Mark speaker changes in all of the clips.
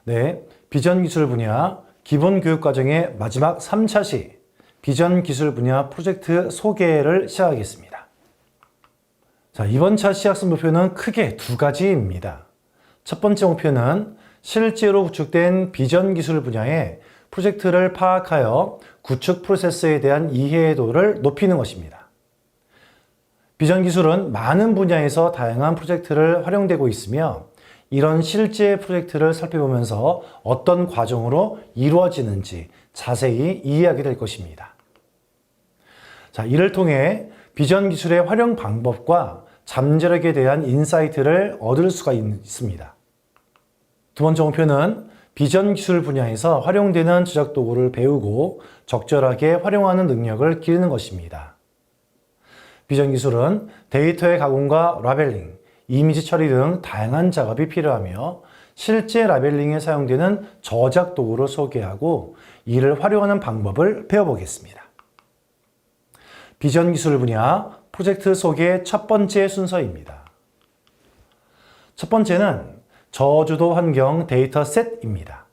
Speaker 1: 네, 비전 기술 분야 기본 교육 과정의 마지막 3차 시 비전 기술 분야 프로젝트 소개를 시작하겠습니다. 자, 이번 차 시학습 목표는 크게 두 가지입니다. 첫 번째 목표는 실제로 구축된 비전 기술 분야의 프로젝트를 파악하여 구축 프로세스에 대한 이해도를 높이는 것입니다. 비전 기술은 많은 분야에서 다양한 프로젝트를 활용되고 있으며 이런 실제 프로젝트를 살펴보면서 어떤 과정으로 이루어지는지 자세히 이해하게 될 것입니다. 자, 이를 통해 비전 기술의 활용 방법과 잠재력에 대한 인사이트를 얻을 수가 있습니다. 두 번째 목표는 비전 기술 분야에서 활용되는 제작 도구를 배우고 적절하게 활용하는 능력을 기르는 것입니다. 비전 기술은 데이터의 가공과 라벨링, 이미지 처리 등 다양한 작업이 필요하며 실제 라벨링에 사용되는 저작 도구를 소개하고 이를 활용하는 방법을 배워보겠습니다. 비전 기술 분야 프로젝트 소개 첫 번째 순서입니다. 첫 번째는 저주도 환경 데이터셋입니다.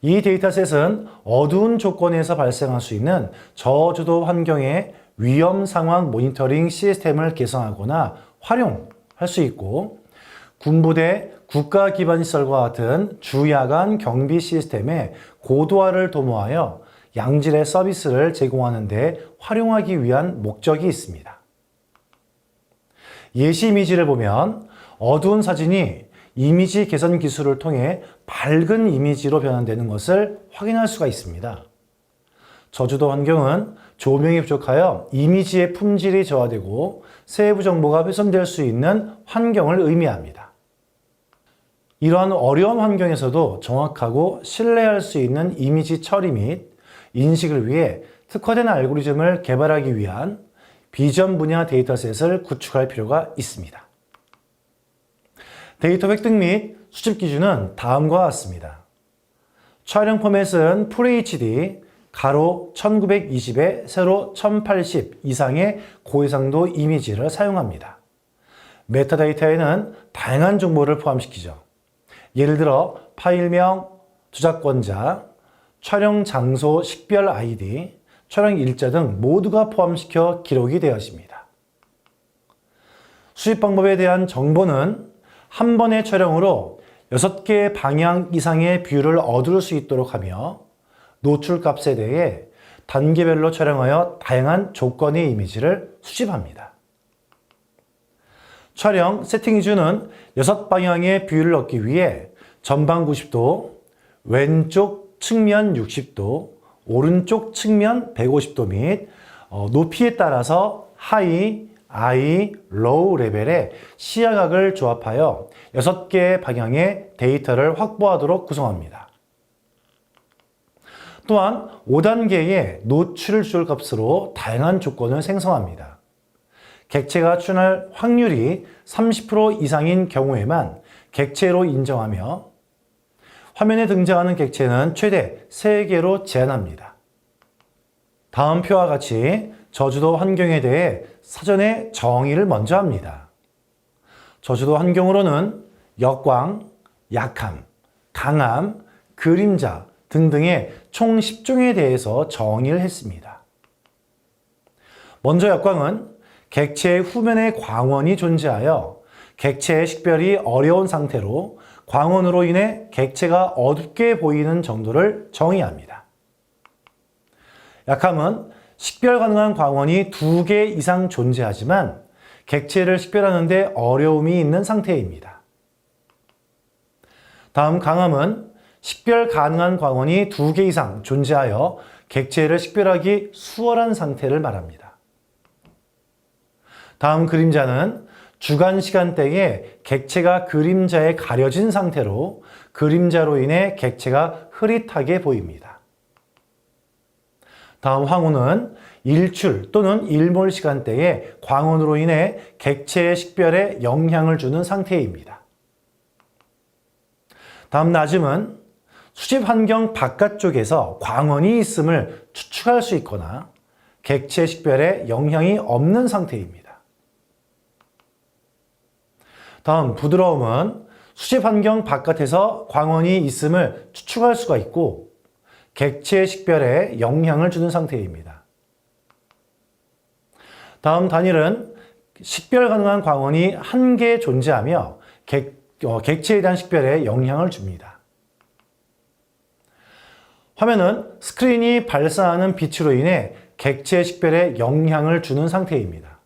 Speaker 1: 이 데이터셋은 어두운 조건에서 발생할 수 있는 저주도 환경의 위험 상황 모니터링 시스템을 개선하거나 활용할 수 있고 군부대 국가 기반 시설과 같은 주야간 경비 시스템의 고도화를 도모하여 양질의 서비스를 제공하는 데 활용하기 위한 목적이 있습니다. 예시 이미지를 보면 어두운 사진이 이미지 개선 기술을 통해 밝은 이미지로 변환되는 것을 확인할 수가 있습니다. 저주도 환경은 조명이 부족하여 이미지의 품질이 저하되고 세부 정보가 훼손될 수 있는 환경을 의미합니다. 이러한 어려운 환경에서도 정확하고 신뢰할 수 있는 이미지 처리 및 인식을 위해 특화된 알고리즘을 개발하기 위한 비전 분야 데이터셋을 구축할 필요가 있습니다. 데이터 획득 및 수집 기준은 다음과 같습니다. 촬영 포맷은 FHD, 가로 1920에 세로 1080 이상의 고해상도 이미지를 사용합니다. 메타데이터에는 다양한 정보를 포함시키죠. 예를 들어 파일명, 저작권자, 촬영 장소 식별 아이디, 촬영 일자 등 모두가 포함시켜 기록이 되어 있습니다. 수집 방법에 대한 정보는 한 번의 촬영으로 6개의 방향 이상의 뷰를 얻을 수 있도록 하며 노출 값에 대해 단계별로 촬영하여 다양한 조건의 이미지를 수집합니다. 촬영 세팅 기준은 6방향의 뷰를 얻기 위해 전방 90도, 왼쪽 측면 60도, 오른쪽 측면 150도 및 높이에 따라서 하이, 아이, 로우 레벨의 시야각을 조합하여 6개의 방향의 데이터를 확보하도록 구성합니다. 또한 5단계의 노출 조절 값으로 다양한 조건을 생성합니다. 객체가 출현할 확률이 30% 이상인 경우에만 객체로 인정하며 화면에 등장하는 객체는 최대 3개로 제한합니다. 다음 표와 같이 저주도 환경에 대해 사전에 정의를 먼저 합니다. 저주도 환경으로는 역광, 약함, 강함, 그림자 등등의 총 10종에 대해서 정의를 했습니다. 먼저 역광은 객체의 후면에 광원이 존재하여 객체의 식별이 어려운 상태로 광원으로 인해 객체가 어둡게 보이는 정도를 정의합니다. 약함은 식별 가능한 광원이 2개 이상 존재하지만 객체를 식별하는 데 어려움이 있는 상태입니다. 다음 강함은 식별 가능한 광원이 2개 이상 존재하여 객체를 식별하기 수월한 상태를 말합니다. 다음 그림자는 주간 시간대에 객체가 그림자에 가려진 상태로 그림자로 인해 객체가 흐릿하게 보입니다. 다음 황호는 일출 또는 일몰 시간대에 광원으로 인해 객체의 식별에 영향을 주는 상태입니다. 다음 낮음은 수집 환경 바깥쪽에서 광원이 있음을 추측할 수 있거나 객체 식별에 영향이 없는 상태입니다. 다음 부드러움은 수집 환경 바깥에서 광원이 있음을 추측할 수가 있고 객체 식별에 영향을 주는 상태입니다. 다음 단일은 식별 가능한 광원이 한 개 존재하며 객체에 대한 식별에 영향을 줍니다. 화면은 스크린이 발사하는 빛으로 인해 객체 식별에 영향을 주는 상태입니다.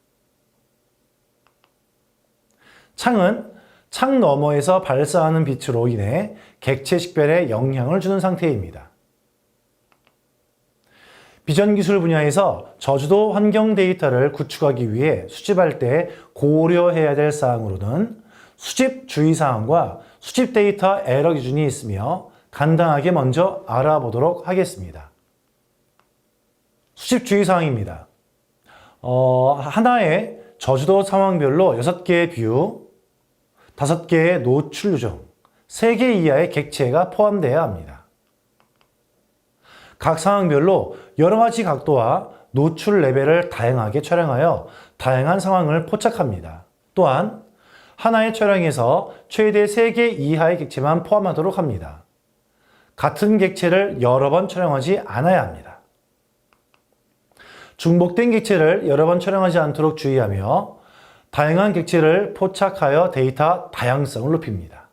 Speaker 1: 창은 창 너머에서 발사하는 빛으로 인해 객체 식별에 영향을 주는 상태입니다. 비전 기술 분야에서 저주도 환경 데이터를 구축하기 위해 수집할 때 고려해야 될 사항으로는 수집 주의사항과 수집 데이터 에러 기준이 있으며 간단하게 먼저 알아보도록 하겠습니다. 수집 주의사항입니다. 하나의 저주도 상황별로 6개의 뷰, 5개의 노출 요정, 3개 이하의 객체가 포함되어야 합니다. 각 상황별로 여러 가지 각도와 노출 레벨을 다양하게 촬영하여 다양한 상황을 포착합니다. 또한 하나의 촬영에서 최대 3개 이하의 객체만 포함하도록 합니다. 같은 객체를 여러 번 촬영하지 않아야 합니다. 중복된 객체를 여러 번 촬영하지 않도록 주의하며 다양한 객체를 포착하여 데이터 다양성을 높입니다.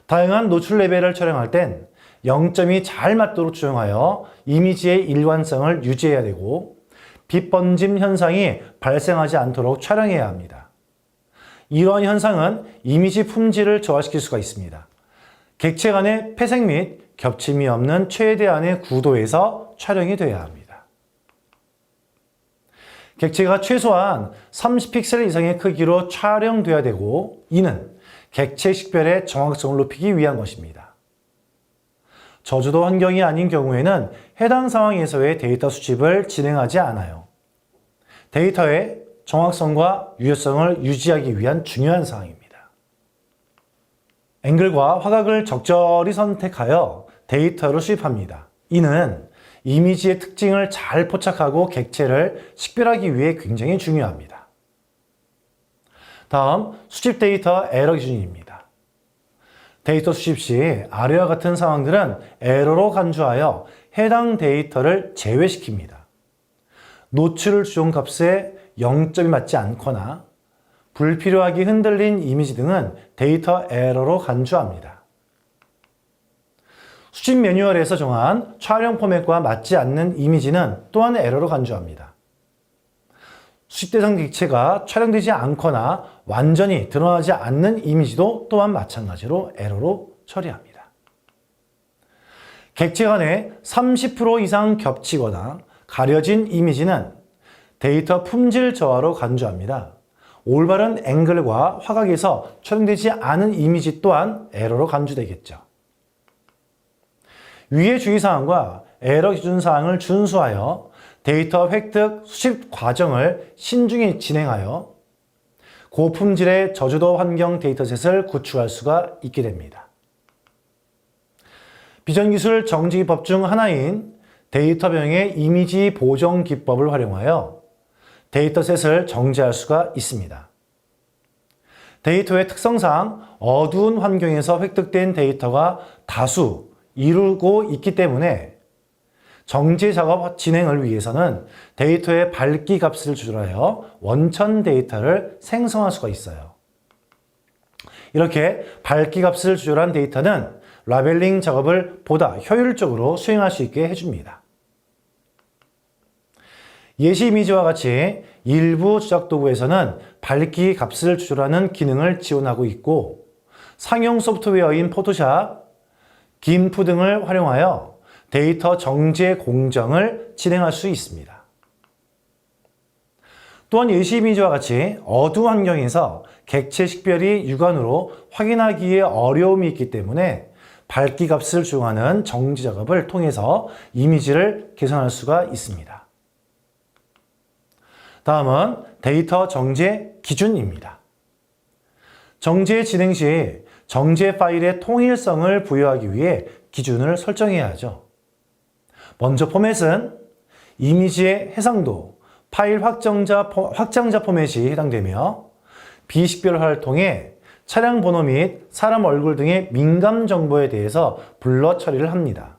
Speaker 1: 다양한 노출 레벨을 촬영할 땐 0점이 잘 맞도록 조정하여 이미지의 일관성을 유지해야 되고 빛 번짐 현상이 발생하지 않도록 촬영해야 합니다. 이러한 현상은 이미지 품질을 저하시킬 수가 있습니다. 객체 간의 회색 및 겹침이 없는 최대한의 구도에서 촬영이 돼야 합니다. 객체가 최소한 30픽셀 이상의 크기로 촬영돼야 되고 이는 객체 식별의 정확성을 높이기 위한 것입니다. 저주도 환경이 아닌 경우에는 해당 상황에서의 데이터 수집을 진행하지 않아요. 데이터의 정확성과 유효성을 유지하기 위한 중요한 사항입니다. 앵글과 화각을 적절히 선택하여 데이터를 수집합니다. 이는 이미지의 특징을 잘 포착하고 객체를 식별하기 위해 굉장히 중요합니다. 다음, 수집 데이터 에러 기준입니다. 데이터 수집 시 아래와 같은 상황들은 에러로 간주하여 해당 데이터를 제외시킵니다. 노출 주종 값에 0점이 맞지 않거나 불필요하게 흔들린 이미지 등은 데이터 에러로 간주합니다. 수집 매뉴얼에서 정한 촬영 포맷과 맞지 않는 이미지는 또한 에러로 간주합니다. 수집 대상 객체가 촬영되지 않거나 완전히 드러나지 않는 이미지도 또한 마찬가지로 에러로 처리합니다. 객체 간에 30% 이상 겹치거나 가려진 이미지는 데이터 품질 저하로 간주합니다. 올바른 앵글과 화각에서 촬영되지 않은 이미지 또한 에러로 간주되겠죠. 위의 주의사항과 에러 기준사항을 준수하여 데이터 획득, 수집 과정을 신중히 진행하여 고품질의 저주도 환경 데이터셋을 구축할 수가 있게 됩니다. 비전기술 정지기법 중 하나인 데이터 변형의 이미지 보정 기법을 활용하여 데이터셋을 정지할 수가 있습니다. 데이터의 특성상 어두운 환경에서 획득된 데이터가 다수 이루고 있기 때문에 정지 작업 진행을 위해서는 데이터의 밝기 값을 조절하여 원천 데이터를 생성할 수가 있어요. 이렇게 밝기 값을 조절한 데이터는 라벨링 작업을 보다 효율적으로 수행할 수 있게 해줍니다. 예시 이미지와 같이 일부 조작 도구에서는 밝기 값을 조절하는 기능을 지원하고 있고 상용 소프트웨어인 포토샵, 김프 등을 활용하여 데이터 정제 공정을 진행할 수 있습니다. 또한 예시 이미지와 같이 어두운 환경에서 객체 식별이 육안으로 확인하기에 어려움이 있기 때문에 밝기 값을 조정하는 정지 작업을 통해서 이미지를 개선할 수가 있습니다. 다음은 데이터 정제 기준입니다. 정제 진행 시 정제 파일의 통일성을 부여하기 위해 기준을 설정해야 하죠. 먼저 포맷은 이미지의 해상도, 파일 확장자 포맷이 해당되며 비식별화를 통해 차량 번호 및 사람 얼굴 등의 민감 정보에 대해서 블러 처리를 합니다.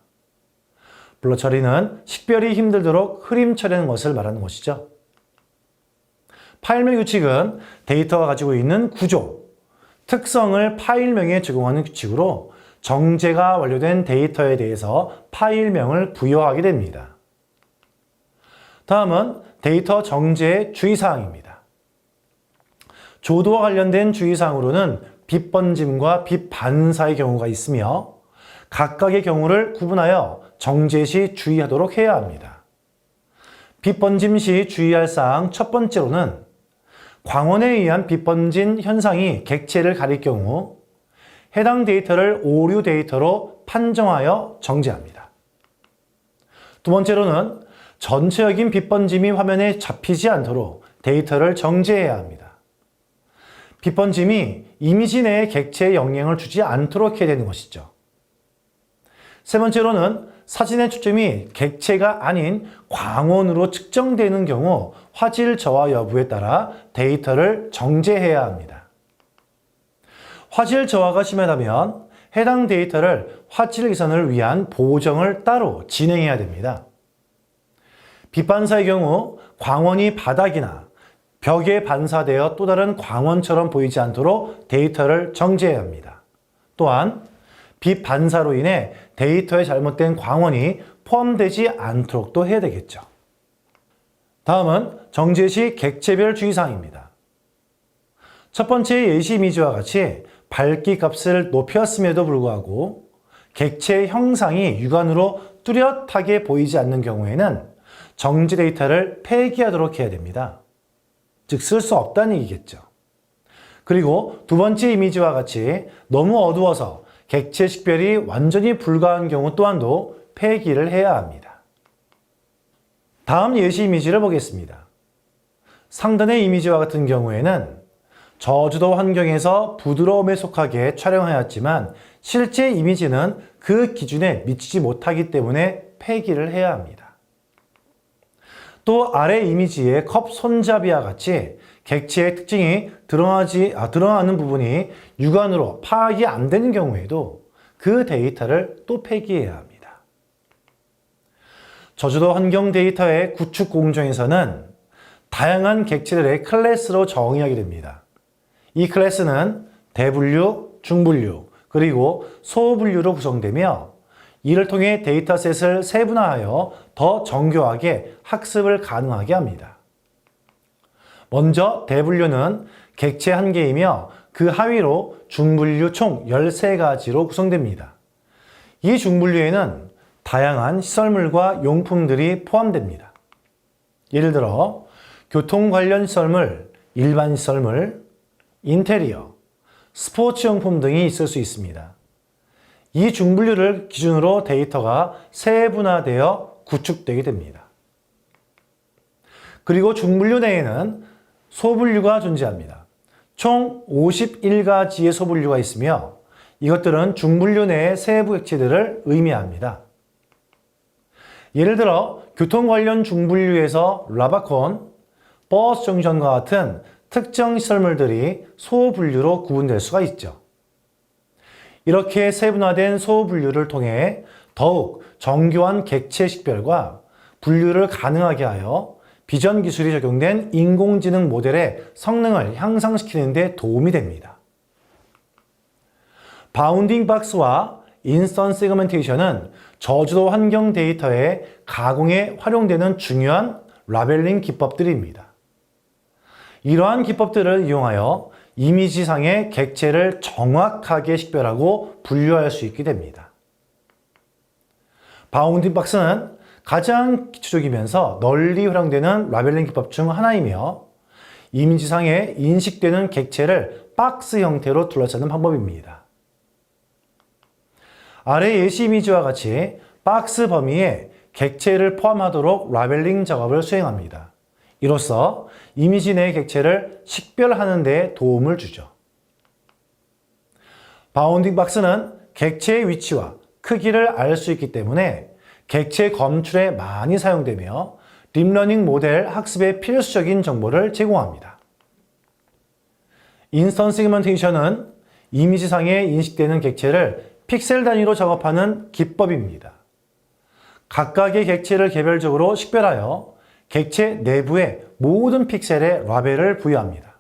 Speaker 1: 블러 처리는 식별이 힘들도록 흐림 처리하는 것을 말하는 것이죠. 파일명 규칙은 데이터가 가지고 있는 구조, 특성을 파일명에 적용하는 규칙으로 정제가 완료된 데이터에 대해서 파일명을 부여하게 됩니다. 다음은 데이터 정제의 주의사항입니다. 조도와 관련된 주의사항으로는 빛 번짐과 빛 반사의 경우가 있으며 각각의 경우를 구분하여 정제 시 주의하도록 해야 합니다. 빛 번짐 시 주의할 사항 첫 번째로는 광원에 의한 빛 번진 현상이 객체를 가릴 경우 해당 데이터를 오류 데이터로 판정하여 정제합니다. 두 번째로는 전체적인 빛 번짐이 화면에 잡히지 않도록 데이터를 정제해야 합니다. 빛 번짐이 이미지 내에 객체에 영향을 주지 않도록 해야 되는 것이죠. 세 번째로는 사진의 초점이 객체가 아닌 광원으로 측정되는 경우 화질 저하 여부에 따라 데이터를 정제해야 합니다. 화질 저하가 심하다면 해당 데이터를 화질 개선을 위한 보정을 따로 진행해야 됩니다. 빛 반사의 경우 광원이 바닥이나 벽에 반사되어 또 다른 광원처럼 보이지 않도록 데이터를 정제해야 합니다. 또한 빛 반사로 인해 데이터에 잘못된 광원이 포함되지 않도록도 해야 되겠죠. 다음은 정제 시 객체별 주의사항입니다. 첫 번째 예시 이미지와 같이 밝기 값을 높였음에도 불구하고 객체 형상이 육안으로 뚜렷하게 보이지 않는 경우에는 정제 데이터를 폐기하도록 해야 됩니다. 즉 쓸 수 없다는 얘기겠죠. 그리고 두 번째 이미지와 같이 너무 어두워서 객체 식별이 완전히 불가한 경우 또한도 폐기를 해야 합니다. 다음 예시 이미지를 보겠습니다. 상단의 이미지와 같은 경우에는 저주도 환경에서 부드러움에 속하게 촬영하였지만 실제 이미지는 그 기준에 미치지 못하기 때문에 폐기를 해야 합니다. 또 아래 이미지의 컵 손잡이와 같이 객체의 특징이 드러나는 부분이 육안으로 파악이 안 되는 경우에도 그 데이터를 또 폐기해야 합니다. 저주도 환경 데이터의 구축 공정에서는 다양한 객체들의 클래스로 정의하게 됩니다. 이 클래스는 대분류, 중분류, 그리고 소분류로 구성되며 이를 통해 데이터셋을 세분화하여 더 정교하게 학습을 가능하게 합니다. 먼저 대분류는 객체 한 개이며 그 하위로 중분류 총 13가지로 구성됩니다. 이 중분류에는 다양한 시설물과 용품들이 포함됩니다. 예를 들어 교통 관련 시설물, 일반 시설물, 인테리어, 스포츠용품 등이 있을 수 있습니다. 이 중분류를 기준으로 데이터가 세분화되어 구축되게 됩니다. 그리고 중분류 내에는 소분류가 존재합니다. 총 51가지의 소분류가 있으며 이것들은 중분류 내의 세부 객체들을 의미합니다. 예를 들어 교통 관련 중분류에서 라바콘, 버스 정류장과 같은 특정 시설물들이 소분류로 구분될 수가 있죠. 이렇게 세분화된 소분류를 통해 더욱 정교한 객체 식별과 분류를 가능하게 하여 비전 기술이 적용된 인공지능 모델의 성능을 향상시키는 데 도움이 됩니다. 바운딩 박스와 인스턴스 세그멘테이션은 저주도 환경 데이터의 가공에 활용되는 중요한 라벨링 기법들입니다. 이러한 기법들을 이용하여 이미지상의 객체를 정확하게 식별하고 분류할 수 있게 됩니다. 바운딩 박스는 가장 기초적이면서 널리 활용되는 라벨링 기법 중 하나이며 이미지상에 인식되는 객체를 박스 형태로 둘러싸는 방법입니다. 아래 예시 이미지와 같이 박스 범위에 객체를 포함하도록 라벨링 작업을 수행합니다. 이로써 이미지 내의 객체를 식별하는 데 도움을 주죠. 바운딩 박스는 객체의 위치와 크기를 알 수 있기 때문에 객체 검출에 많이 사용되며 딥러닝 모델 학습에 필수적인 정보를 제공합니다. 인스턴스 세그멘테이션은 이미지상에 인식되는 객체를 픽셀 단위로 작업하는 기법입니다. 각각의 객체를 개별적으로 식별하여 객체 내부의 모든 픽셀에 라벨을 부여합니다.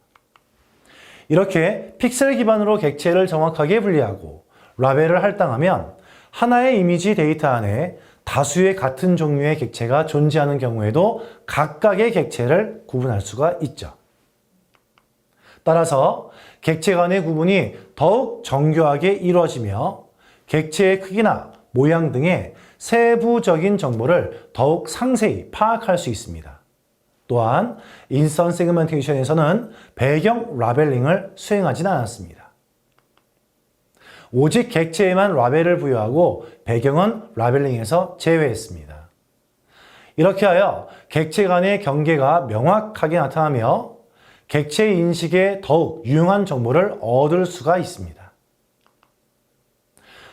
Speaker 1: 이렇게 픽셀 기반으로 객체를 정확하게 분리하고 라벨을 할당하면 하나의 이미지 데이터 안에 다수의 같은 종류의 객체가 존재하는 경우에도 각각의 객체를 구분할 수가 있죠. 따라서 객체 간의 구분이 더욱 정교하게 이루어지며 객체의 크기나 모양 등의 세부적인 정보를 더욱 상세히 파악할 수 있습니다. 또한 인스턴스 세그멘테이션에서는 배경 라벨링을 수행하진 않았습니다. 오직 객체에만 라벨을 부여하고 배경은 라벨링에서 제외했습니다. 이렇게 하여 객체 간의 경계가 명확하게 나타나며 객체 인식에 더욱 유용한 정보를 얻을 수가 있습니다.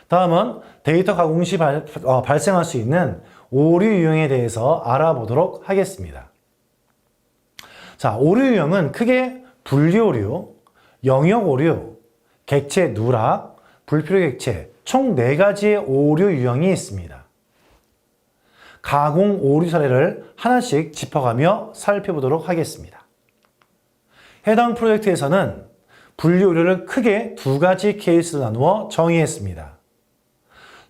Speaker 1: 다음은 데이터 가공 시 발생할 수 있는 오류 유형에 대해서 알아보도록 하겠습니다. 자, 오류 유형은 크게 분리 오류, 영역 오류, 객체 누락, 불필요 객체 총 4가지의 오류 유형이 있습니다. 가공 오류 사례를 하나씩 짚어가며 살펴보도록 하겠습니다. 해당 프로젝트에서는 분리 오류를 크게 2가지 케이스로 나누어 정의했습니다.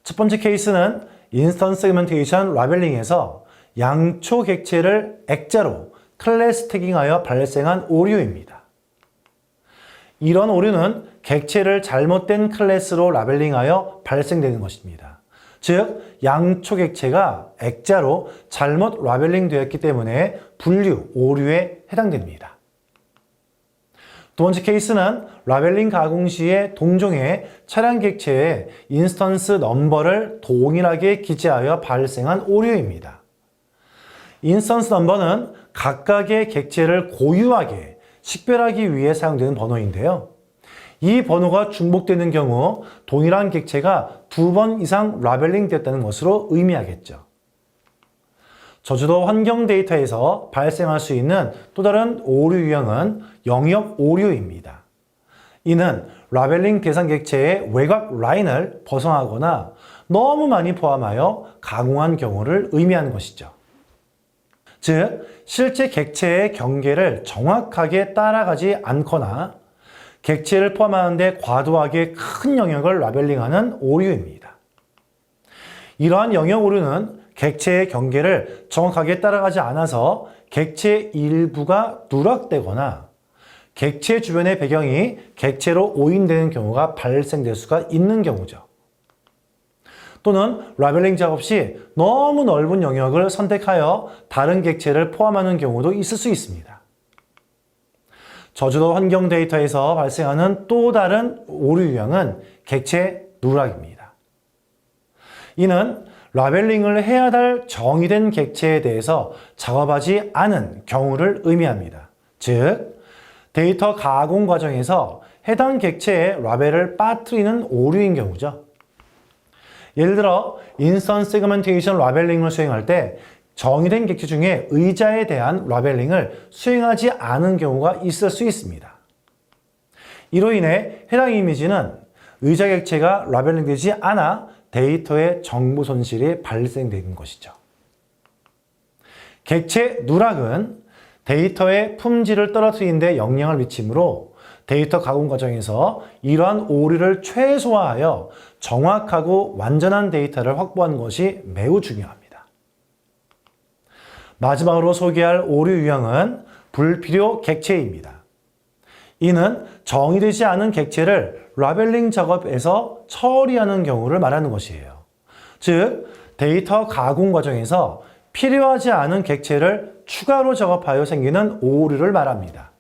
Speaker 1: 첫 번째 케이스는 인스턴스 세그멘테이션 라벨링에서 양초 객체를 액자로 클래스 태깅하여 발생한 오류입니다. 이런 오류는 객체를 잘못된 클래스로 라벨링하여 발생되는 것입니다. 즉, 양초 객체가 액자로 잘못 라벨링 되었기 때문에 분류, 오류에 해당됩니다. 두 번째 케이스는 라벨링 가공 시에 동종의 차량 객체의 인스턴스 넘버를 동일하게 기재하여 발생한 오류입니다. 인스턴스 넘버는 각각의 객체를 고유하게 식별하기 위해 사용되는 번호인데요. 이 번호가 중복되는 경우 동일한 객체가 2번 이상 라벨링 되었다는 것으로 의미하겠죠. 저주도 환경 데이터에서 발생할 수 있는 또 다른 오류 유형은 영역 오류입니다. 이는 라벨링 대상 객체의 외곽 라인을 벗어나거나 너무 많이 포함하여 가공한 경우를 의미하는 것이죠. 즉, 실제 객체의 경계를 정확하게 따라가지 않거나 객체를 포함하는 데 과도하게 큰 영역을 라벨링하는 오류입니다. 이러한 영역 오류는 객체의 경계를 정확하게 따라가지 않아서 객체 일부가 누락되거나 객체 주변의 배경이 객체로 오인되는 경우가 발생될 수가 있는 경우죠. 또는 라벨링 작업 시 너무 넓은 영역을 선택하여 다른 객체를 포함하는 경우도 있을 수 있습니다. 저주도 환경 데이터에서 발생하는 또 다른 오류 유형은 객체 누락입니다. 이는 라벨링을 해야 할 정의된 객체에 대해서 작업하지 않은 경우를 의미합니다. 즉, 데이터 가공 과정에서 해당 객체의 라벨을 빠뜨리는 오류인 경우죠. 예를 들어 인스턴스 세그멘테이션 라벨링을 수행할 때 정의된 객체 중에 의자에 대한 라벨링을 수행하지 않은 경우가 있을 수 있습니다. 이로 인해 해당 이미지는 의자 객체가 라벨링되지 않아 데이터의 정보 손실이 발생되는 것이죠. 객체 누락은 데이터의 품질을 떨어뜨리는 데 영향을 미치므로 데이터 가공 과정에서 이러한 오류를 최소화하여 정확하고 완전한 데이터를 확보하는 것이 매우 중요합니다. 마지막으로 소개할 오류 유형은 불필요 객체입니다. 이는 정의되지 않은 객체를 라벨링 작업에서 처리하는 경우를 말하는 것이에요. 즉, 데이터 가공 과정에서 필요하지 않은 객체를 추가로 작업하여 생기는 오류를 말합니다.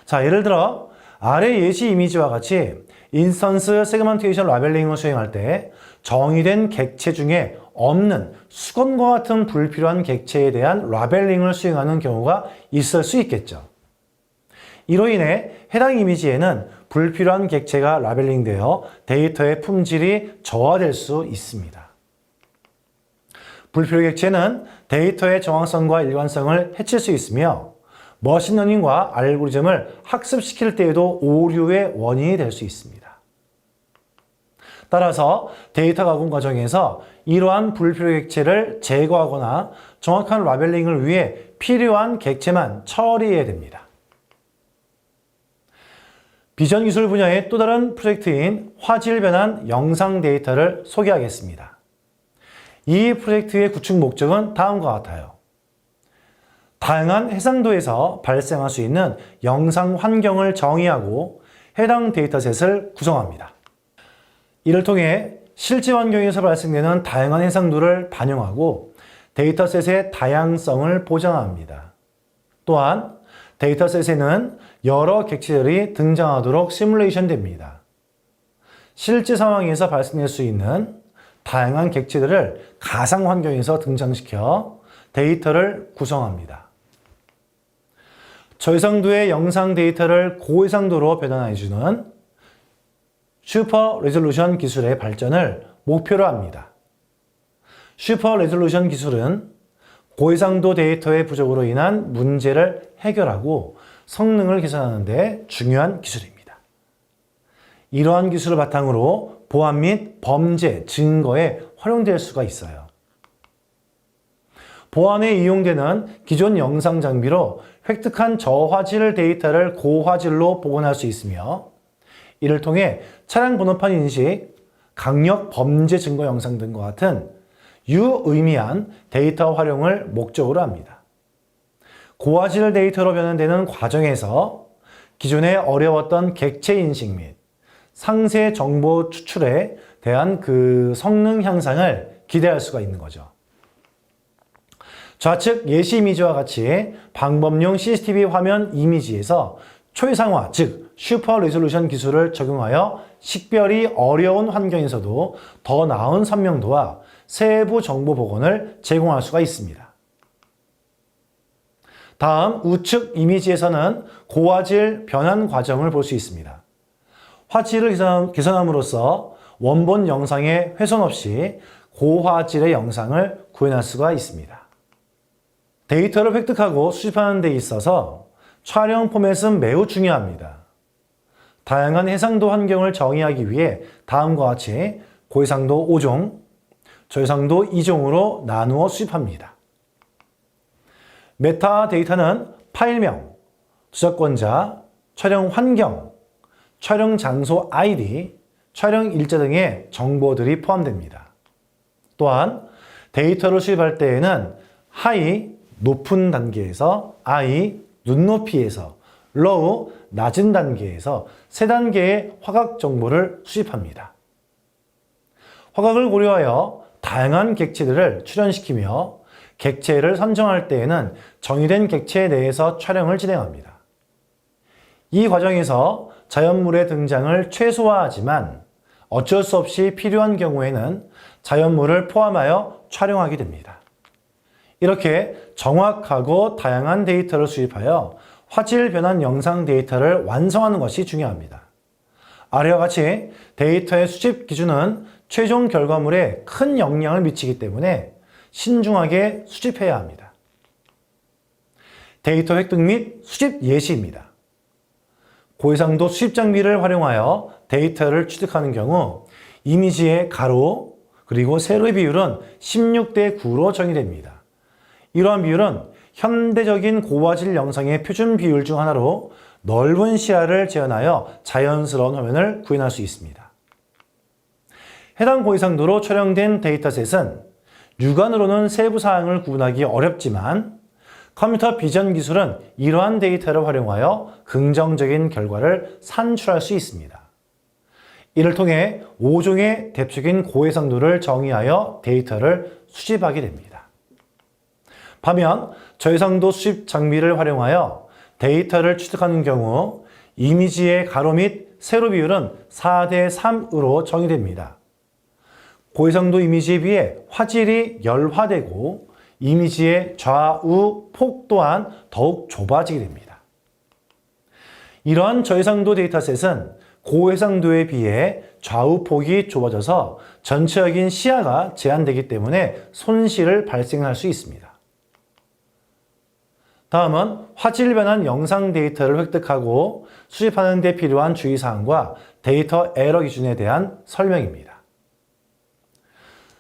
Speaker 1: 자, 예를 들어 아래 예시 이미지와 같이 인스턴스 세그멘테이션 라벨링을 수행할 때 정의된 객체 중에 없는 수건과 같은 불필요한 객체에 대한 라벨링을 수행하는 경우가 있을 수 있겠죠. 이로 인해 해당 이미지에는 불필요한 객체가 라벨링되어 데이터의 품질이 저하될 수 있습니다. 불필요 객체는 데이터의 정확성과 일관성을 해칠 수 있으며 머신러닝과 알고리즘을 학습시킬 때에도 오류의 원인이 될 수 있습니다. 따라서 데이터 가공 과정에서 이러한 불필요 객체를 제거하거나 정확한 라벨링을 위해 필요한 객체만 처리해야 됩니다. 비전 기술 분야의 또 다른 프로젝트인 화질 변환 영상 데이터를 소개하겠습니다. 이 프로젝트의 구축 목적은 다음과 같아요. 다양한 해상도에서 발생할 수 있는 영상 환경을 정의하고 해당 데이터셋을 구성합니다. 이를 통해 실제 환경에서 발생되는 다양한 해상도를 반영하고 데이터셋의 다양성을 보장합니다. 또한 데이터셋에는 여러 객체들이 등장하도록 시뮬레이션 됩니다. 실제 상황에서 발생될 수 있는 다양한 객체들을 가상 환경에서 등장시켜 데이터를 구성합니다. 저해상도의 영상 데이터를 고해상도로 변환해주는 슈퍼 레졸루션 기술의 발전을 목표로 합니다. 슈퍼 레졸루션 기술은 고해상도 데이터의 부족으로 인한 문제를 해결하고 성능을 개선하는 데 중요한 기술입니다. 이러한 기술을 바탕으로 보안 및 범죄 증거에 활용될 수가 있어요. 보안에 이용되는 기존 영상 장비로 획득한 저화질 데이터를 고화질로 복원할 수 있으며 이를 통해 차량 번호판 인식, 강력 범죄 증거 영상 등과 같은 유의미한 데이터 활용을 목적으로 합니다. 고화질 데이터로 변환되는 과정에서 기존에 어려웠던 객체 인식 및 상세 정보 추출에 대한 그 성능 향상을 기대할 수가 있는 거죠. 좌측 예시 이미지와 같이 방법용 CCTV 화면 이미지에서 초해상화, 즉 슈퍼 레졸루션 기술을 적용하여 식별이 어려운 환경에서도 더 나은 선명도와 세부 정보 복원을 제공할 수가 있습니다. 다음 우측 이미지에서는 고화질 변환 과정을 볼 수 있습니다. 화질을 개선함으로써 원본 영상에 훼손 없이 고화질의 영상을 구현할 수가 있습니다. 데이터를 획득하고 수집하는 데 있어서 촬영 포맷은 매우 중요합니다. 다양한 해상도 환경을 정의하기 위해 다음과 같이 고해상도 5종, 저해상도 2종으로 나누어 수집합니다. 메타 데이터는 파일명, 저작권자, 촬영 환경, 촬영 장소 아이디, 촬영 일자 등의 정보들이 포함됩니다. 또한 데이터를 수집할 때에는 하이, 높은 단계에서 I, 눈높이에서 low, 낮은 단계에서 세 단계의 화각 정보를 수집합니다. 화각을 고려하여 다양한 객체들을 출현시키며 객체를 선정할 때에는 정의된 객체 내에서 촬영을 진행합니다. 이 과정에서 자연물의 등장을 최소화하지만 어쩔 수 없이 필요한 경우에는 자연물을 포함하여 촬영하게 됩니다. 이렇게 정확하고 다양한 데이터를 수집하여 화질 변환 영상 데이터를 완성하는 것이 중요합니다. 아래와 같이 데이터의 수집 기준은 최종 결과물에 큰 영향을 미치기 때문에 신중하게 수집해야 합니다. 데이터 획득 및 수집 예시입니다. 고해상도 수집 장비를 활용하여 데이터를 취득하는 경우 이미지의 가로 그리고 세로의 비율은 16대 9로 정의됩니다. 이러한 비율은 현대적인 고화질 영상의 표준 비율 중 하나로 넓은 시야를 재현하여 자연스러운 화면을 구현할 수 있습니다. 해당 고해상도로 촬영된 데이터셋은 육안으로는 세부 사항을 구분하기 어렵지만 컴퓨터 비전 기술은 이러한 데이터를 활용하여 긍정적인 결과를 산출할 수 있습니다. 이를 통해 5종의 대표적인 고해상도를 정의하여 데이터를 수집하게 됩니다. 반면 저해상도 수집 장비를 활용하여 데이터를 취득하는 경우 이미지의 가로 및 세로 비율은 4대 3으로 정의됩니다. 고해상도 이미지에 비해 화질이 열화되고 이미지의 좌우 폭 또한 더욱 좁아지게 됩니다. 이러한 저해상도 데이터셋은 고해상도에 비해 좌우 폭이 좁아져서 전체적인 시야가 제한되기 때문에 손실을 발생할 수 있습니다. 다음은 화질 변환 영상 데이터를 획득하고 수집하는 데 필요한 주의사항과 데이터 에러 기준에 대한 설명입니다.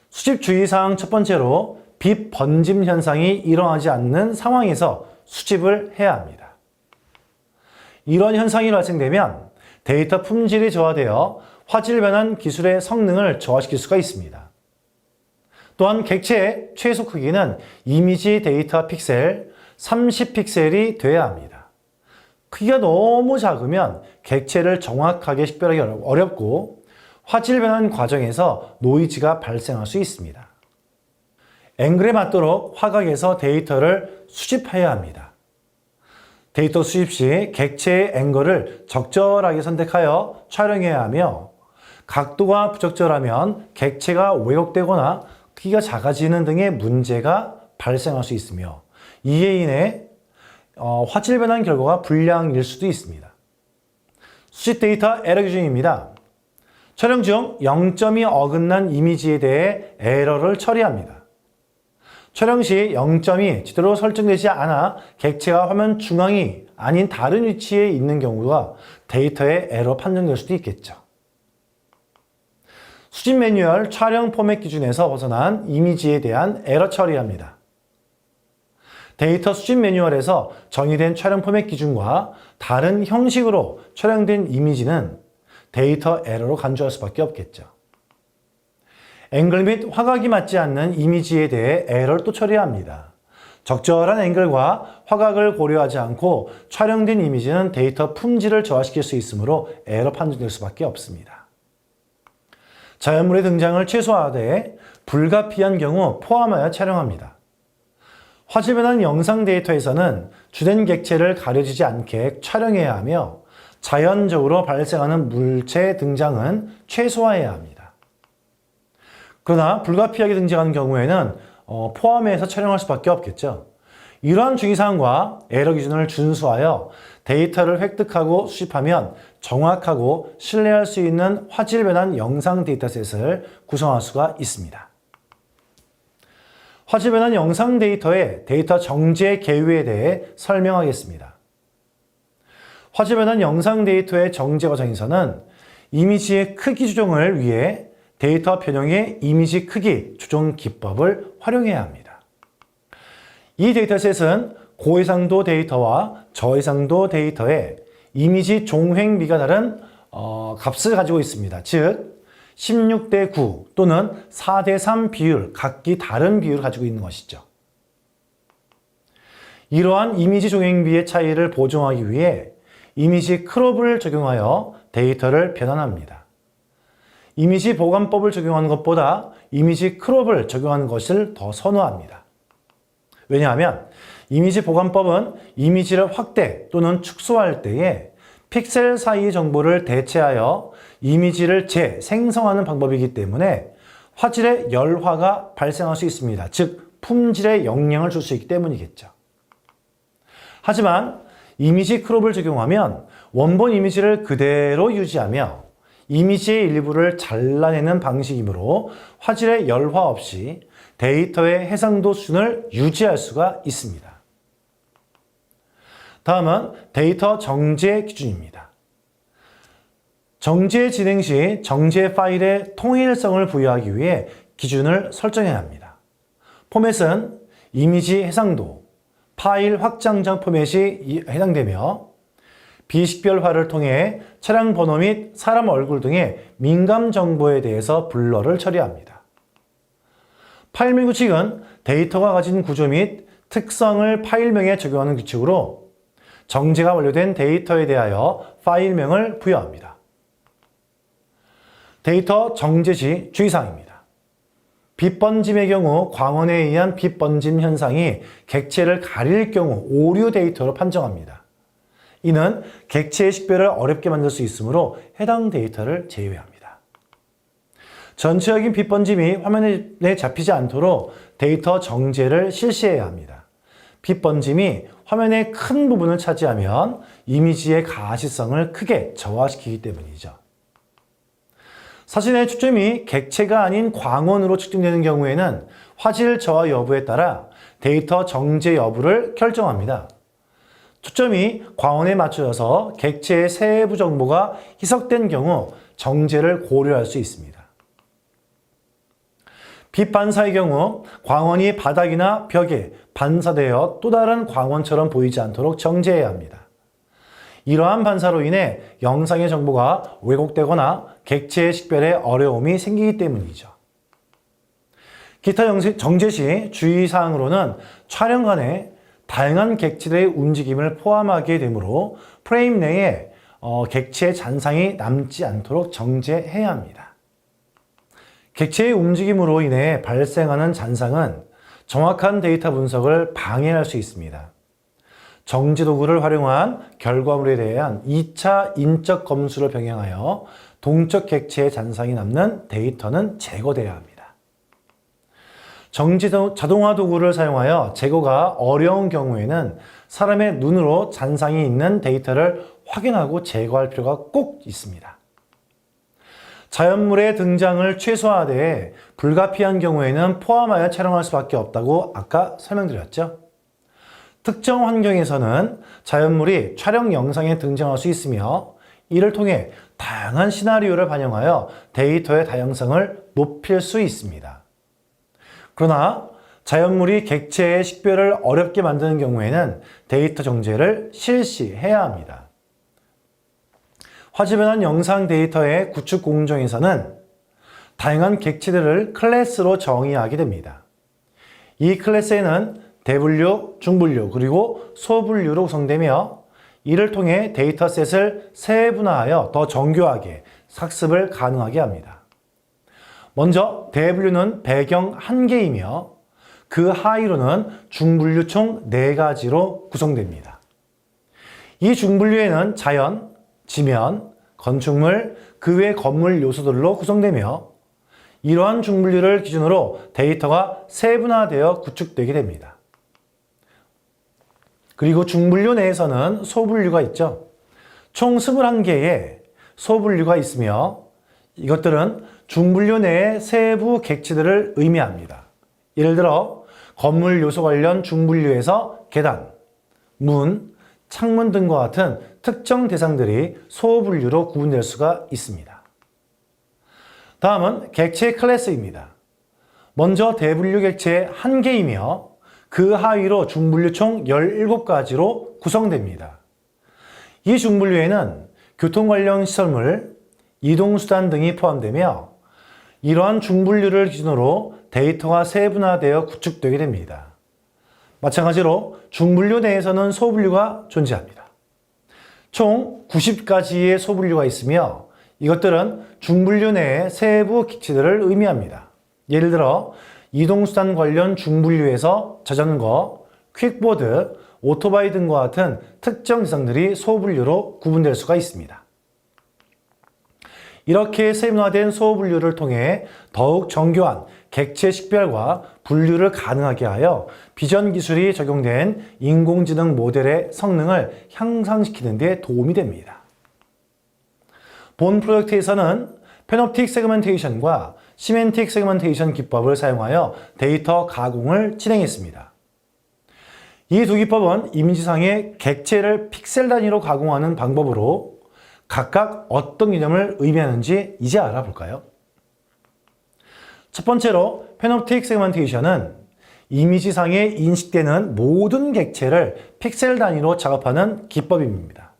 Speaker 1: 수집 주의사항 첫 번째로 빛 번짐 현상이 일어나지 않는 상황에서 수집을 해야 합니다. 이런 현상이 발생되면 데이터 품질이 저하되어 화질 변환 기술의 성능을 저하시킬 수가 있습니다. 또한 객체의 최소 크기는 이미지 데이터 픽셀 30픽셀이 돼야 합니다. 크기가 너무 작으면 객체를 정확하게 식별하기 어렵고 화질 변환 과정에서 노이즈가 발생할 수 있습니다. 앵글에 맞도록 화각에서 데이터를 수집해야 합니다. 데이터 수집 시 객체의 앵글을 적절하게 선택하여 촬영해야 하며 각도가 부적절하면 객체가 왜곡되거나 크기가 작아지는 등의 문제가 발생할 수 있으며 이에 인해 화질 변환 결과가 불량일 수도 있습니다. 수집 데이터 에러 기준입니다. 촬영 중 0점이 어긋난 이미지에 대해 에러를 처리합니다. 촬영 시 0점이 제대로 설정되지 않아 객체가 화면 중앙이 아닌 다른 위치에 있는 경우가 데이터의 에러 판정될 수도 있겠죠. 수집 매뉴얼 촬영 포맷 기준에서 벗어난 이미지에 대한 에러 처리합니다. 데이터 수집 매뉴얼에서 정의된 촬영 포맷 기준과 다른 형식으로 촬영된 이미지는 데이터 에러로 간주할 수밖에 없겠죠. 앵글 및 화각이 맞지 않는 이미지에 대해 에러를 또 처리합니다. 적절한 앵글과 화각을 고려하지 않고 촬영된 이미지는 데이터 품질을 저하시킬 수 있으므로 에러 판정될 수밖에 없습니다. 자연물의 등장을 최소화하되 불가피한 경우 포함하여 촬영합니다. 화질 변환 영상 데이터에서는 주된 객체를 가려지지 않게 촬영해야 하며 자연적으로 발생하는 물체 등장은 최소화해야 합니다. 그러나 불가피하게 등장하는 경우에는 포함해서 촬영할 수밖에 없겠죠. 이러한 주의사항과 에러 기준을 준수하여 데이터를 획득하고 수집하면 정확하고 신뢰할 수 있는 화질 변환 영상 데이터셋을 구성할 수가 있습니다. 화질 변환 영상 데이터의 데이터 정제 계율에 대해 설명하겠습니다. 화질 변환 영상 데이터의 정제 과정에서는 이미지의 크기 조정을 위해 데이터 변형의 이미지 크기 조정 기법을 활용해야 합니다. 이 데이터셋은 고해상도 데이터와 저해상도 데이터의 이미지 종횡비가 다른 값을 가지고 있습니다. 즉 16대 9 또는 4대 3 비율, 각기 다른 비율을 가지고 있는 것이죠. 이러한 이미지 종횡비의 차이를 보정하기 위해 이미지 크롭을 적용하여 데이터를 변환합니다. 이미지 보관법을 적용하는 것보다 이미지 크롭을 적용하는 것을 더 선호합니다. 왜냐하면 이미지 보관법은 이미지를 확대 또는 축소할 때에 픽셀 사이의 정보를 대체하여 이미지를 재생성하는 방법이기 때문에 화질의 열화가 발생할 수 있습니다. 즉, 품질에 영향을 줄 수 있기 때문이겠죠. 하지만 이미지 크롭을 적용하면 원본 이미지를 그대로 유지하며 이미지의 일부를 잘라내는 방식이므로 화질의 열화 없이 데이터의 해상도 수준을 유지할 수가 있습니다. 다음은 데이터 정제 기준입니다. 정제 진행 시 정제 파일의 통일성을 부여하기 위해 기준을 설정해야 합니다. 포맷은 이미지 해상도, 파일 확장장 포맷이 해당되며 비식별화를 통해 차량 번호 및 사람 얼굴 등의 민감 정보에 대해서 블러를 처리합니다. 파일명 규칙은 데이터가 가진 구조 및 특성을 파일명에 적용하는 규칙으로 정제가 완료된 데이터에 대하여 파일명을 부여합니다. 데이터 정제 시 주의사항입니다. 빛 번짐의 경우 광원에 의한 빛 번짐 현상이 객체를 가릴 경우 오류 데이터로 판정합니다. 이는 객체의 식별을 어렵게 만들 수 있으므로 해당 데이터를 제외합니다. 전체적인 빛 번짐이 화면에 잡히지 않도록 데이터 정제를 실시해야 합니다. 빛 번짐이 화면의 큰 부분을 차지하면 이미지의 가시성을 크게 저하시키기 때문이죠. 사진의 초점이 객체가 아닌 광원으로 측정되는 경우에는 화질 저하 여부에 따라 데이터 정제 여부를 결정합니다. 초점이 광원에 맞춰져서 객체의 세부 정보가 희석된 경우 정제를 고려할 수 있습니다. 빛 반사의 경우 광원이 바닥이나 벽에 반사되어 또 다른 광원처럼 보이지 않도록 정제해야 합니다. 이러한 반사로 인해 영상의 정보가 왜곡되거나 객체의 식별에 어려움이 생기기 때문이죠. 기타 정제 시 주의사항으로는 촬영간에 다양한 객체들의 움직임을 포함하게 되므로 프레임 내에 객체의 잔상이 남지 않도록 정제해야 합니다. 객체의 움직임으로 인해 발생하는 잔상은 정확한 데이터 분석을 방해할 수 있습니다. 정제 도구를 활용한 결과물에 대한 2차 인적 검수를 병행하여 동적 객체의 잔상이 남는 데이터는 제거돼야 합니다. 정제 자동화 도구를 사용하여 제거가 어려운 경우에는 사람의 눈으로 잔상이 있는 데이터를 확인하고 제거할 필요가 꼭 있습니다. 자연물의 등장을 최소화하되 불가피한 경우에는 포함하여 촬영할 수밖에 없다고 아까 설명드렸죠. 특정 환경에서는 자연물이 촬영 영상에 등장할 수 있으며 이를 통해 다양한 시나리오를 반영하여 데이터의 다양성을 높일 수 있습니다. 그러나 자연물이 객체의 식별을 어렵게 만드는 경우에는 데이터 정제를 실시해야 합니다. 화질변환 영상 데이터의 구축 공정에서는 다양한 객체들을 클래스로 정의하게 됩니다. 이 클래스에는 대분류, 중분류, 그리고 소분류로 구성되며 이를 통해 데이터셋을 세분화하여 더 정교하게 학습을 가능하게 합니다. 먼저 대분류는 배경 1개이며 그 하위로는 중분류 총 4가지로 구성됩니다. 이 중분류에는 자연, 지면, 건축물, 그 외 건물 요소들로 구성되며 이러한 중분류를 기준으로 데이터가 세분화되어 구축되게 됩니다. 그리고 중분류 내에서는 소분류가 있죠. 총 21개의 소분류가 있으며 이것들은 중분류 내의 세부 객체들을 의미합니다. 예를 들어 건물 요소 관련 중분류에서 계단, 문, 창문 등과 같은 특정 대상들이 소분류로 구분될 수가 있습니다. 다음은 객체 클래스입니다. 먼저 대분류 객체 1개이며 그 하위로 중분류 총 17가지로 구성됩니다. 이 중분류에는 교통 관련 시설물, 이동수단 등이 포함되며 이러한 중분류를 기준으로 데이터가 세분화되어 구축되게 됩니다. 마찬가지로 중분류 내에서는 소분류가 존재합니다. 총 90가지의 소분류가 있으며 이것들은 중분류 내의 세부 객체들을 의미합니다. 예를 들어 이동수단 관련 중분류에서 자전거, 퀵보드, 오토바이 등과 같은 특정 대상들이 소분류로 구분될 수가 있습니다. 이렇게 세분화된 소분류를 통해 더욱 정교한 객체 식별과 분류를 가능하게 하여 비전 기술이 적용된 인공지능 모델의 성능을 향상시키는 데 도움이 됩니다. 본 프로젝트에서는 페놉틱 세그멘테이션과 시멘틱 세그멘테이션 기법을 사용하여 데이터 가공을 진행했습니다. 이 두 기법은 이미지상의 객체를 픽셀 단위로 가공하는 방법으로 각각 어떤 개념을 의미하는지 이제 알아볼까요? 첫 번째로 페놉틱 세그멘테이션은 이미지상에 인식되는 모든 객체를 픽셀 단위로 작업하는 기법입니다.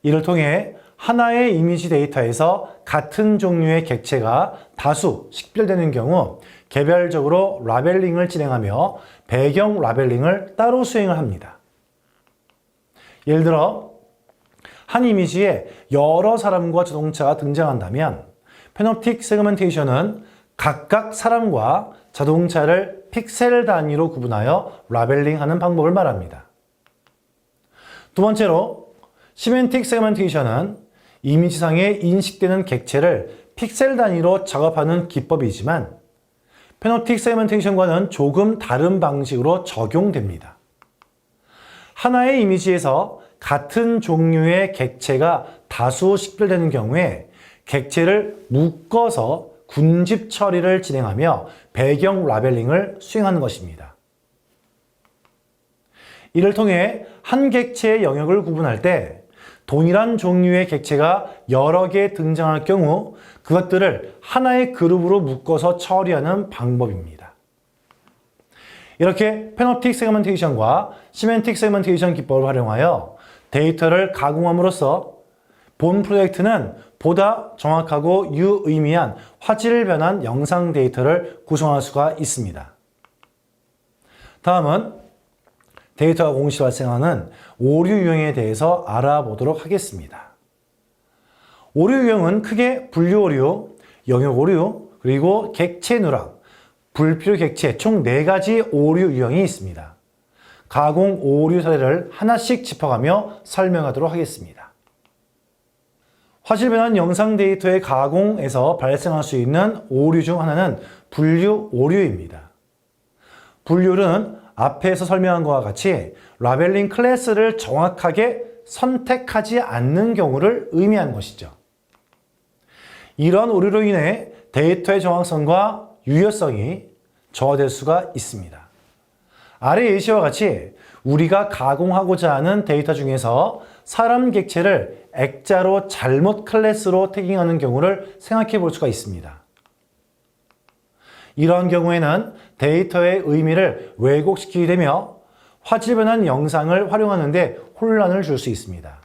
Speaker 1: 이를 통해 하나의 이미지 데이터에서 같은 종류의 객체가 다수 식별되는 경우 개별적으로 라벨링을 진행하며 배경 라벨링을 따로 수행을 합니다. 예를 들어 한 이미지에 여러 사람과 자동차가 등장한다면 페놉틱 세그멘테이션은 각각 사람과 자동차를 픽셀 단위로 구분하여 라벨링하는 방법을 말합니다. 두 번째로 시멘틱 세그멘테이션은 이미지상에 인식되는 객체를 픽셀 단위로 작업하는 기법이지만 페놉틱 세그멘테이션과는 조금 다른 방식으로 적용됩니다. 하나의 이미지에서 같은 종류의 객체가 다수 식별되는 경우에 객체를 묶어서 군집 처리를 진행하며 배경 라벨링을 수행하는 것입니다. 이를 통해 한 객체의 영역을 구분할 때 동일한 종류의 객체가 여러 개 등장할 경우 그것들을 하나의 그룹으로 묶어서 처리하는 방법입니다. 이렇게 패놉틱 세그멘테이션과 시멘틱 세그멘테이션 기법을 활용하여 데이터를 가공함으로써 본 프로젝트는 보다 정확하고 유의미한 화질 변환 영상 데이터를 구성할 수가 있습니다. 다음은 데이터가 공시 발생하는 오류 유형에 대해서 알아보도록 하겠습니다. 오류 유형은 크게 분류 오류, 영역 오류, 그리고 객체 누락, 불필요 객체 총 4가지 오류 유형이 있습니다. 가공 오류 사례를 하나씩 짚어가며 설명하도록 하겠습니다. 화질 변환 영상 데이터의 가공에서 발생할 수 있는 오류 중 하나는 분류 오류입니다. 분류는 앞에서 설명한 것과 같이 라벨링 클래스를 정확하게 선택하지 않는 경우를 의미하는 것이죠. 이러한 오류로 인해 데이터의 정확성과 유효성이 저하될 수가 있습니다. 아래 예시와 같이 우리가 가공하고자 하는 데이터 중에서 사람 객체를 액자로 잘못 클래스로 태깅하는 경우를 생각해 볼 수가 있습니다. 이러한 경우에는 데이터의 의미를 왜곡시키게 되며 화질 변환 영상을 활용하는 데 혼란을 줄 수 있습니다.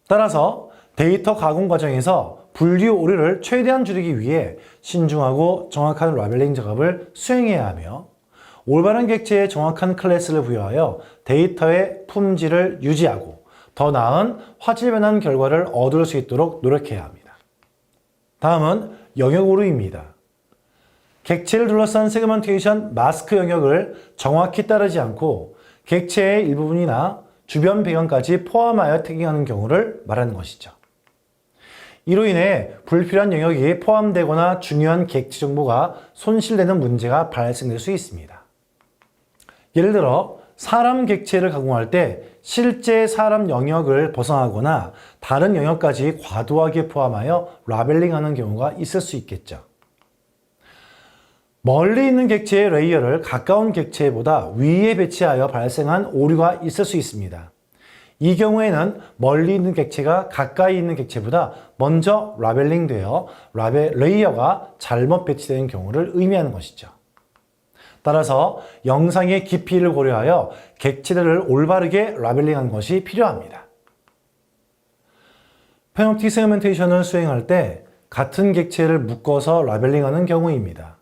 Speaker 1: 따라서 데이터 가공 과정에서 분류 오류를 최대한 줄이기 위해 신중하고 정확한 라벨링 작업을 수행해야 하며 올바른 객체에 정확한 클래스를 부여하여 데이터의 품질을 유지하고 더 나은 화질 변환 결과를 얻을 수 있도록 노력해야 합니다. 다음은 영역 오류입니다. 객체를 둘러싼 세그멘테이션 마스크 영역을 정확히 따르지 않고 객체의 일부분이나 주변 배경까지 포함하여 태깅하는 경우를 말하는 것이죠. 이로 인해 불필요한 영역이 포함되거나 중요한 객체 정보가 손실되는 문제가 발생될 수 있습니다. 예를 들어 사람 객체를 가공할 때 실제 사람 영역을 벗어나거나 다른 영역까지 과도하게 포함하여 라벨링하는 경우가 있을 수 있겠죠. 멀리 있는 객체의 레이어를 가까운 객체보다 위에 배치하여 발생한 오류가 있을 수 있습니다. 이 경우에는 멀리 있는 객체가 가까이 있는 객체보다 먼저 라벨링되어 레이어가 잘못 배치된 경우를 의미하는 것이죠. 따라서 영상의 깊이를 고려하여 객체들을 올바르게 라벨링하는 것이 필요합니다. 패놉틱 세그멘테이션을 수행할 때 같은 객체를 묶어서 라벨링하는 경우입니다.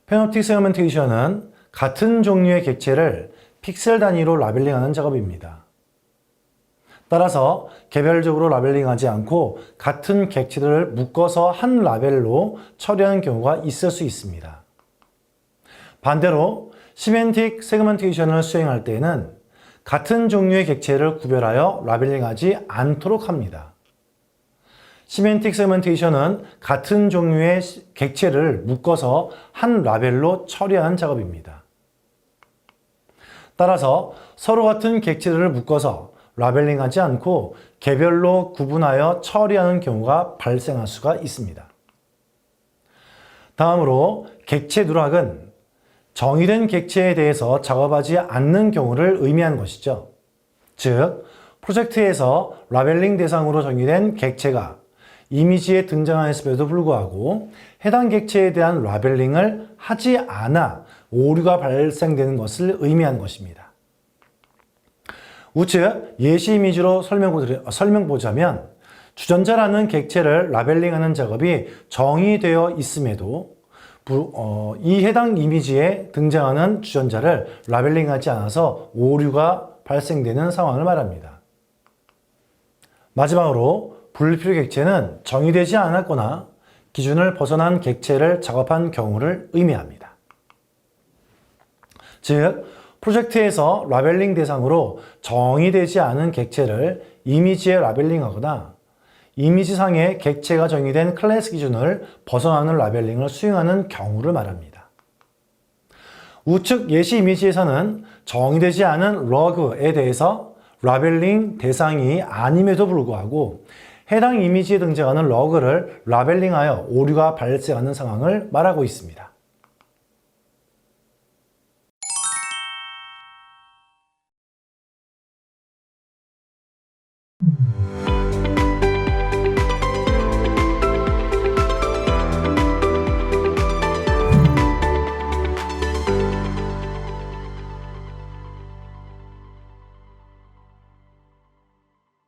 Speaker 1: 패놉틱 세그멘테이션은 같은 종류의 객체를 픽셀 단위로 라벨링하는 작업입니다. 따라서 개별적으로 라벨링하지 않고 같은 객체들을 묶어서 한 라벨로 처리하는 경우가 있을 수 있습니다. 반대로 시멘틱 세그멘테이션을 수행할 때에는 같은 종류의 객체를 구별하여 라벨링하지 않도록 합니다. 시멘틱 세그멘테이션은 같은 종류의 객체를 묶어서 한 라벨로 처리하는 작업입니다. 따라서 서로 같은 객체들을 묶어서 라벨링하지 않고 개별로 구분하여 처리하는 경우가 발생할 수가 있습니다. 다음으로 객체 누락은 정의된 객체에 대해서 작업하지 않는 경우를 의미하는 것이죠. 즉, 프로젝트에서 라벨링 대상으로 정의된 객체가 이미지에 등장하였음에도 불구하고 해당 객체에 대한 라벨링을 하지 않아 오류가 발생되는 것을 의미하는 것입니다. 우측 예시 이미지로 설명보자면 주전자라는 객체를 라벨링하는 작업이 정의되어 있음에도 이 해당 이미지에 등장하는 주전자를 라벨링하지 않아서 오류가 발생되는 상황을 말합니다. 마지막으로 불필요 객체는 정의되지 않았거나 기준을 벗어난 객체를 작업한 경우를 의미합니다. 즉, 프로젝트에서 라벨링 대상으로 정의되지 않은 객체를 이미지에 라벨링하거나 이미지상의 객체가 정의된 클래스 기준을 벗어나는 라벨링을 수행하는 경우를 말합니다. 우측 예시 이미지에서는 정의되지 않은 러그에 대해서 라벨링 대상이 아님에도 불구하고 해당 이미지에 등장하는 러그를 라벨링하여 오류가 발생하는 상황을 말하고 있습니다.